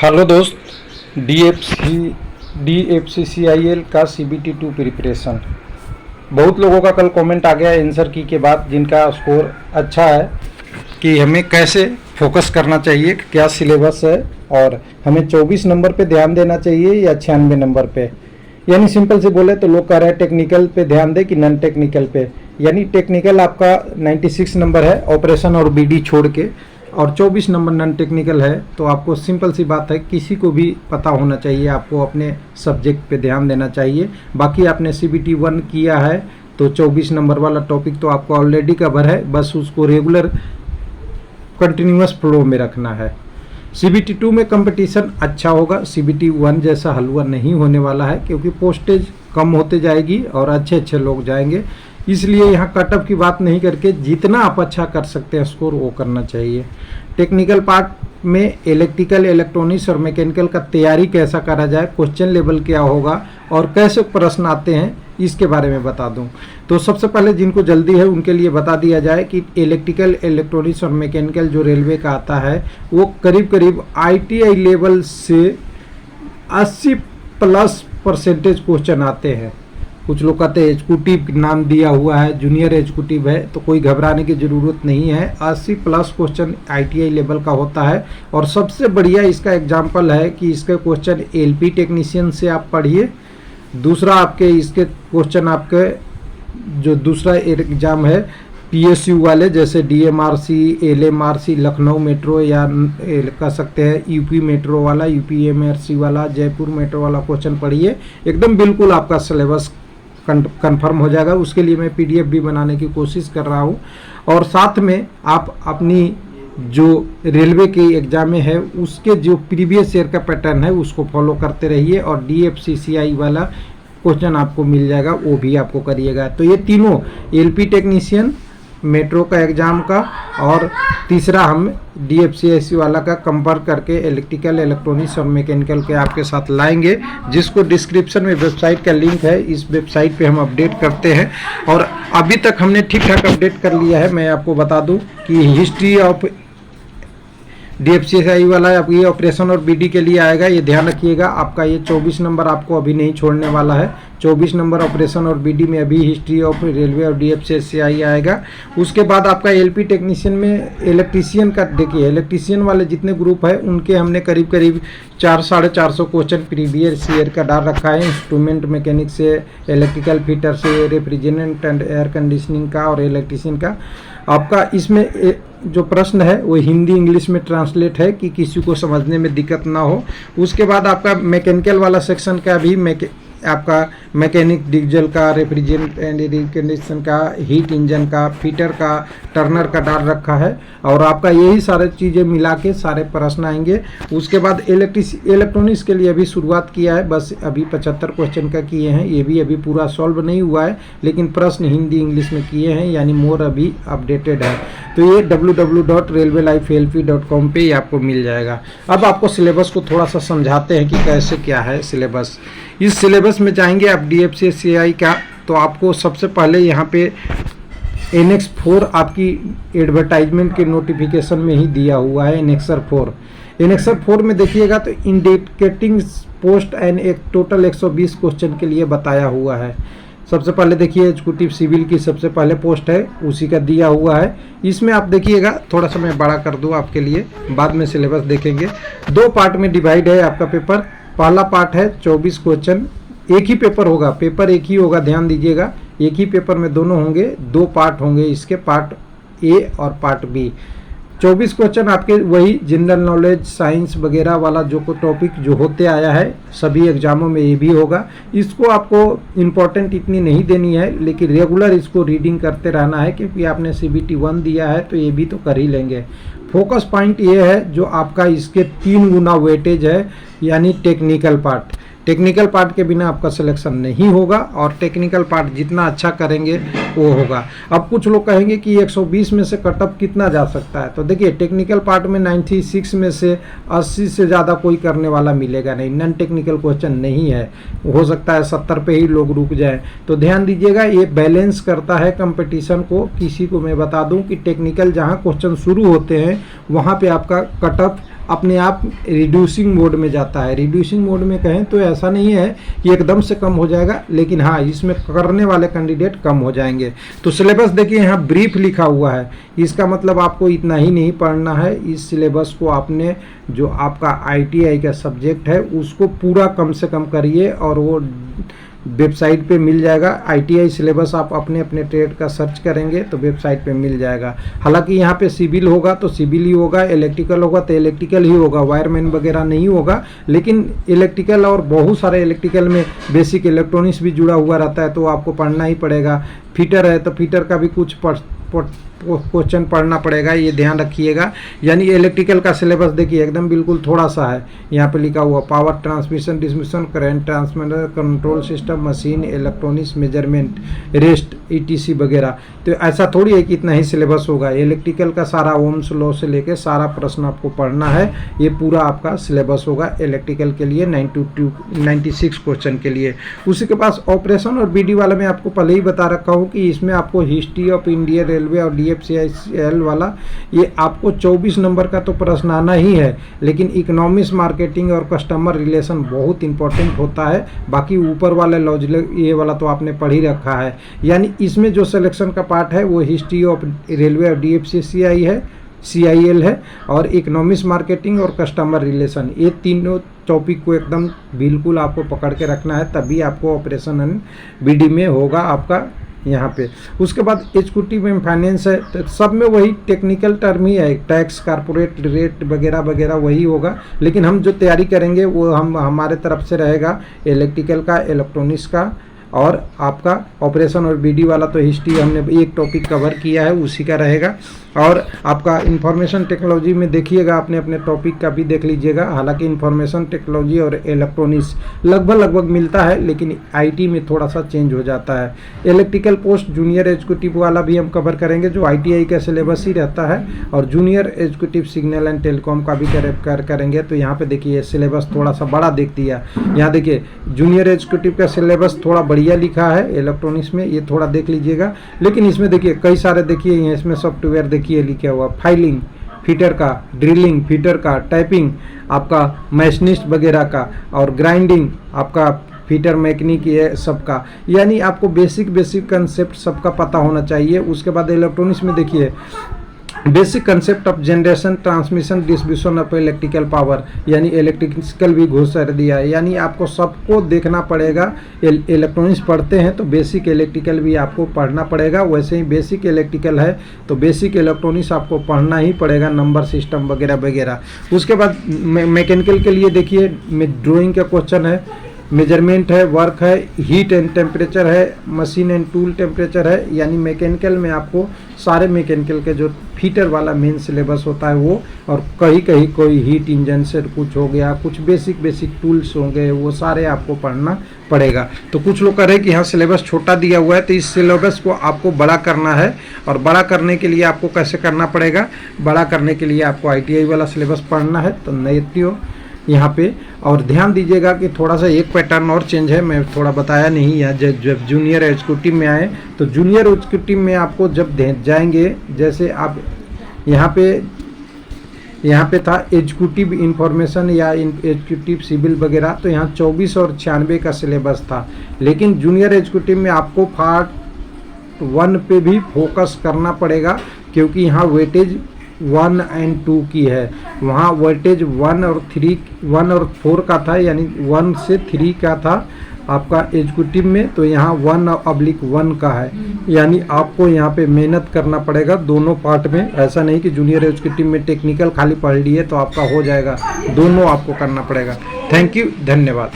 Hello दोस्त, DFCCIL का CBT2 preparation. बहुत लोगों का कल कमेंट आ गया आंसर की के बाद जिनका स्कोर अच्छा है कि हमें कैसे फोकस करना चाहिए, क्या सिलेबस है और हमें 24 नंबर पे ध्यान देना चाहिए या 96 नंबर पे। यानी सिंपल से बोले तो लोग कह रहे हैं टेक्निकल पे ध्यान दे कि नॉन टेक्निकल पे। यानी टेक्निकल आपका 96 नंबर है ऑपरेशन और BD छोड़ के, और 24 नंबर नॉन टेक्निकल है। तो आपको सिंपल सी बात है, किसी को भी पता होना चाहिए, आपको अपने सब्जेक्ट पे ध्यान देना चाहिए। बाकी आपने CBT1 किया है तो 24 नंबर वाला टॉपिक तो आपको ऑलरेडी कवर है, बस उसको रेगुलर कंटिन्यूअस फ्लो में रखना है। CBT2 में कंपटीशन अच्छा होगा, CBT1 जैसा हलवा नहीं होने वाला है, क्योंकि पोस्टेज कम होते जाएगी और अच्छे अच्छे लोग जाएंगे। इसलिए यहाँ कटअप की बात नहीं करके जितना आप अच्छा कर सकते हैं स्कोर वो करना चाहिए। टेक्निकल पार्ट में इलेक्ट्रिकल, इलेक्ट्रॉनिक्स और मैकेनिकल का तैयारी कैसा करा जाए, क्वेश्चन लेवल क्या होगा और कैसे प्रश्न आते हैं, इसके बारे में बता दूं। तो सबसे पहले जिनको जल्दी है उनके लिए बता दिया जाए कि इलेक्ट्रिकल, इलेक्ट्रॉनिक्स और मैकेनिकल जो रेलवे का आता है वो करीब करीब ITI लेवल से 80+ % क्वेश्चन आते हैं। कुछ लोग कहते हैं एग्जीक्यूटिव नाम दिया हुआ है, जूनियर एग्जीक्यूटिव है, तो कोई घबराने की ज़रूरत नहीं है। 80+ क्वेश्चन ITI लेवल का होता है। और सबसे बढ़िया इसका एग्जाम्पल है कि इसके क्वेश्चन LP टेक्नीशियन से आप पढ़िए। दूसरा आपके इसके क्वेश्चन आपके जो दूसरा एग्जाम है PSU वाले, जैसे DMRC, LMRC, लखनऊ मेट्रो, या कह सकते हैं UP मेट्रो वाला, UPMRC वाला, जयपुर मेट्रो वाला क्वेश्चन पढ़िए। एकदम बिल्कुल आपका सिलेबस कंफर्म हो जाएगा। उसके लिए मैं PDF भी बनाने की कोशिश कर रहा हूँ। और साथ में आप अपनी जो रेलवे के एग्जाम में है उसके जो प्रीवियस ईयर का पैटर्न है उसको फॉलो करते रहिए, और DFCCI वाला क्वेश्चन आपको मिल जाएगा, वो भी आपको करिएगा। तो ये तीनों LP टेक्नीशियन, मेट्रो का एग्ज़ाम का, और तीसरा हम DFCSC वाला का कंपेयर करके इलेक्ट्रिकल, इलेक्ट्रॉनिक्स और मैकेनिकल के आपके साथ लाएंगे, जिसको डिस्क्रिप्शन में वेबसाइट का लिंक है। इस वेबसाइट पे हम अपडेट करते हैं और अभी तक हमने ठीक ठाक अपडेट कर लिया है। मैं आपको बता दूं कि हिस्ट्री ऑफ DFCCI वाला आप ये ऑपरेशन और BD के लिए आएगा, ये ध्यान रखिएगा। आपका ये 24 नंबर आपको अभी नहीं छोड़ने वाला है। 24 नंबर ऑपरेशन और BD में अभी हिस्ट्री ऑफ रेलवे और DFCCI आएगा। उसके बाद आपका LP टेक्नीशियन में इलेक्ट्रीशियन का देखिए, इलेक्ट्रीशियन वाले जितने ग्रुप है उनके हमने करीब करीब 400-450 क्वेश्चन प्रीवियस ईयर का डाल रखा है। इंस्ट्रूमेंट मैकेनिक से, इलेक्ट्रिकल फिटर से, रेफ्रिजरेंट एंड एयर कंडीशनिंग का और इलेक्ट्रीशियन का। आपका इसमें जो प्रश्न है वो हिंदी इंग्लिश में ट्रांसलेट है कि किसी को समझने में दिक्कत ना हो। उसके बाद आपका मैकेनिकल वाला सेक्शन का भी आपका मैकेनिक, डीजल का, रेफ्रिजरेंट एंड एयर कंडीशन का, हीट इंजन का, फिटर का, टर्नर का डाल रखा है। और आपका यही सारे चीज़ें मिला के सारे प्रश्न आएंगे। उसके बाद इलेक्ट्रॉनिक्स के लिए अभी शुरुआत किया है, बस अभी 75 क्वेश्चन का किए हैं। ये भी अभी पूरा सॉल्व नहीं हुआ है, लेकिन प्रश्न हिंदी इंग्लिश में किए हैं, यानी मोर अभी अपडेटेड है। तो ये www.railwaylifeLP.com पे ही आपको मिल जाएगा। अब आपको सिलेबस को थोड़ा सा समझाते हैं कि कैसे क्या है सिलेबस। इस सिलेबस में जाएंगे आप DFCCI का, तो आपको सबसे पहले यहाँ पे Annex 4 आपकी एडवर्टाइजमेंट के नोटिफिकेशन में ही दिया हुआ है। Annexer 4 में देखिएगा तो इंडिकेटिंग पोस्ट एंड एक टोटल 120 क्वेश्चन के लिए बताया हुआ है। सबसे पहले देखिए एग्जीक्यूटिव सिविल की सबसे पहले पोस्ट है, उसी का दिया हुआ है। इसमें आप देखिएगा, थोड़ा सा मैं बड़ा कर दूँ आपके लिए, बाद में सिलेबस देखेंगे। 2 पार्ट में डिवाइड है आपका पेपर। पहला पार्ट है 24 क्वेश्चन, एक ही पेपर होगा, पेपर एक ही होगा, ध्यान दीजिएगा। एक ही पेपर में दोनों होंगे, 2 पार्ट होंगे इसके, पार्ट A और पार्ट B। 24 क्वेश्चन आपके वही जनरल नॉलेज, साइंस वगैरह वाला जो टॉपिक जो होते आया है सभी एग्जामों में ये भी होगा। इसको आपको इम्पोर्टेंट इतनी नहीं देनी है, लेकिन रेगुलर इसको रीडिंग करते रहना है, क्योंकि आपने CBT1 दिया है तो ये भी तो कर ही लेंगे। फोकस पॉइंट ये है जो आपका इसके 3 गुना वेटेज है, यानी टेक्निकल पार्ट। टेक्निकल पार्ट के बिना आपका सिलेक्शन नहीं होगा, और टेक्निकल पार्ट जितना अच्छा करेंगे वो होगा। अब कुछ लोग कहेंगे कि 120 में से कटअप कितना जा सकता है, तो देखिए टेक्निकल पार्ट में 96 में से 80 से ज़्यादा कोई करने वाला मिलेगा नहीं, नॉन टेक्निकल क्वेश्चन नहीं है, हो सकता है 70 पे ही लोग रुक जाएं। तो ध्यान दीजिएगा, ये बैलेंस करता है कंपटीशन को। किसी को मैं बता दूं कि टेक्निकल जहां क्वेश्चन शुरू होते हैं वहां पे आपका कटअप अपने आप रिड्यूसिंग मोड में जाता है। रिड्यूसिंग मोड में कहें तो ऐसा नहीं है कि एकदम से कम हो जाएगा, लेकिन हाँ इसमें करने वाले कैंडिडेट कम हो जाएंगे। तो सिलेबस देखिए यहाँ ब्रीफ लिखा हुआ है, इसका मतलब आपको इतना ही नहीं पढ़ना है। इस सिलेबस को आपने जो आपका ITI का सब्जेक्ट है उसको पूरा कम से कम करिए, और वो वेबसाइट पे मिल जाएगा। ITI सिलेबस आप अपने अपने ट्रेड का सर्च करेंगे तो वेबसाइट पे मिल जाएगा। हालांकि यहाँ पे सिविल होगा तो सिविल ही होगा, इलेक्ट्रिकल होगा तो इलेक्ट्रिकल ही होगा, वायरमैन वगैरह नहीं होगा। लेकिन इलेक्ट्रिकल और बहुत सारे इलेक्ट्रिकल में बेसिक इलेक्ट्रॉनिक्स भी जुड़ा हुआ रहता है, तो आपको पढ़ना ही पड़ेगा। फिटर है तो फिटर का भी कुछ क्वेश्चन पढ़ना पड़ेगा, ये ध्यान रखिएगा। यानी इलेक्ट्रिकल का सिलेबस देखिए एकदम बिल्कुल थोड़ा सा है, यहाँ पे लिखा हुआ power transmission distribution, current transmitter, control system, machine, electronics, measurement, rest, ETC वगैरह। तो ऐसा थोड़ी है कि इतना ही सिलेबस होगा। इलेक्ट्रिकल का सारा ओम्स लॉ से लेके सारा प्रश्न आपको पढ़ना है, ये पूरा आपका सिलेबस होगा इलेक्ट्रिकल के लिए 96 क्वेश्चन के लिए। उसी के पास ऑपरेशन और BD वाला मैं आपको पहले ही बता रखा हूँ कि इसमें आपको हिस्ट्री ऑफ इंडियन रेलवे और DFCL वाला ये आपको 24 नंबर का तो प्रश्न आना ही है, लेकिन इकोनॉमिक्स, मार्केटिंग और कस्टमर रिलेशन बहुत इंपॉर्टेंट होता है। बाकी ऊपर वाले लॉजिक ये वाला तो आपने पढ़ ही रखा है। यानी इसमें जो सिलेक्शन का पार्ट है वो हिस्ट्री ऑफ रेलवे और DFCCI है, CIL है, और इकोनॉमिक्स, मार्केटिंग और कस्टमर रिलेशन, ये तीनों टॉपिक को एकदम बिल्कुल आपको पकड़ के रखना है, तभी आपको ऑपरेशन एंड BD में होगा आपका यहाँ पे। उसके बाद एग्जीक्यूटिव में फाइनेंस है, तो सब में वही टेक्निकल टर्म ही है, टैक्स, कारपोरेट रेट वगैरह वगैरह वही होगा। लेकिन हम जो तैयारी करेंगे वो हमारे तरफ से रहेगा इलेक्ट्रिकल का, इलेक्ट्रॉनिक्स का, और आपका ऑपरेशन और BD वाला तो हिस्ट्री हमने एक टॉपिक कवर किया है उसी का रहेगा। और आपका इंफॉर्मेशन टेक्नोलॉजी में देखिएगा, अपने अपने टॉपिक का भी देख लीजिएगा। हालांकि इंफॉर्मेशन टेक्नोलॉजी और इलेक्ट्रॉनिक्स लगभग मिलता है, लेकिन IT में थोड़ा सा चेंज हो जाता है। इलेक्ट्रिकल पोस्ट जूनियर एग्जीक्यूटिव वाला भी हम कवर करेंगे, जो ITI का सिलेबस ही रहता है, और junior executive signal and telecom का भी करेंगे। तो यहाँ पे देखिए सिलेबस थोड़ा सा बड़ा देख दिया। यहाँ देखिए जूनियर एग्जीक्यूटिव का सिलेबस थोड़ा बढ़िया लिखा है इलेक्ट्रॉनिक्स में, ये थोड़ा देख लीजिएगा। लेकिन इसमें देखिए कई सारे देखिए, इसमें सॉफ्टवेयर देखिए लिखा हुआ, फाइलिंग फिटर का, ड्रिलिंग फिटर का, टाइपिंग आपका मशीनिस्ट वगैरह का, और ग्राइंडिंग आपका फिटर मैकेनिक, ये सबका। यानी आपको बेसिक कंसेप्ट सबका पता होना चाहिए। उसके बाद इलेक्ट्रॉनिक्स में देखिए basic concept of generation, transmission, distribution of electrical power, यानी इलेक्ट्रिकल भी घोषित दिया है। यानी आपको सबको देखना पड़ेगा। इलेक्ट्रॉनिक्स पढ़ते हैं तो बेसिक इलेक्ट्रिकल भी आपको पढ़ना पड़ेगा, वैसे ही बेसिक इलेक्ट्रिकल है तो बेसिक इलेक्ट्रॉनिक्स आपको पढ़ना ही पड़ेगा, नंबर सिस्टम वगैरह वगैरह। उसके बाद मैकेनिकल के लिए देखिए ड्राइंग का क्वेश्चन है, मेजरमेंट है, वर्क है, हीट एंड टेम्परेचर है, मशीन एंड टूल टेम्परेचर है। यानी मैकेनिकल में आपको सारे मैकेनिकल के जो फीटर वाला मेन सिलेबस होता है वो, और कहीं कोई हीट इंजन से कुछ हो गया, कुछ बेसिक टूल्स होंगे, वो सारे आपको पढ़ना पड़ेगा। तो कुछ लोग कह रहे हैं कि यहाँ सिलेबस छोटा दिया हुआ है, तो इस सिलेबस को आपको बड़ा करना है। और बड़ा करने के लिए आपको कैसे करना पड़ेगा? बड़ा करने के लिए आपको ITI वाला सिलेबस पढ़ना है। तो नहीं यहाँ पे, और ध्यान दीजिएगा कि थोड़ा सा एक पैटर्न और चेंज है, मैं थोड़ा बताया नहीं है। जब जूनियर एग्जीक्यूटिव में आए तो जूनियर एग्जीक्यूटिव में आपको जब जाएंगे, जैसे आप यहाँ पे था एग्जीक्यूटिव इंफॉर्मेशन या एग्जीक्यूटिव सिविल वगैरह, तो यहाँ 24 और 96 का सिलेबस था। लेकिन जूनियर एग्जीक्यूटिव में आपको पार्ट 1 पे भी फोकस करना पड़ेगा, क्योंकि यहाँ वेटेज 1 और 2 की है। वहाँ वेटेज 1 और 4 का था, यानी 1 से 3 का था आपका एग्जीक्यूटिव में, तो यहाँ 1/1 का है। यानी आपको यहाँ पे मेहनत करना पड़ेगा दोनों पार्ट में। ऐसा नहीं कि जूनियर एग्जीक्यूटिव में टेक्निकल खाली पढ़ लिए तो आपका हो जाएगा, दोनों आपको करना पड़ेगा। थैंक यू, धन्यवाद।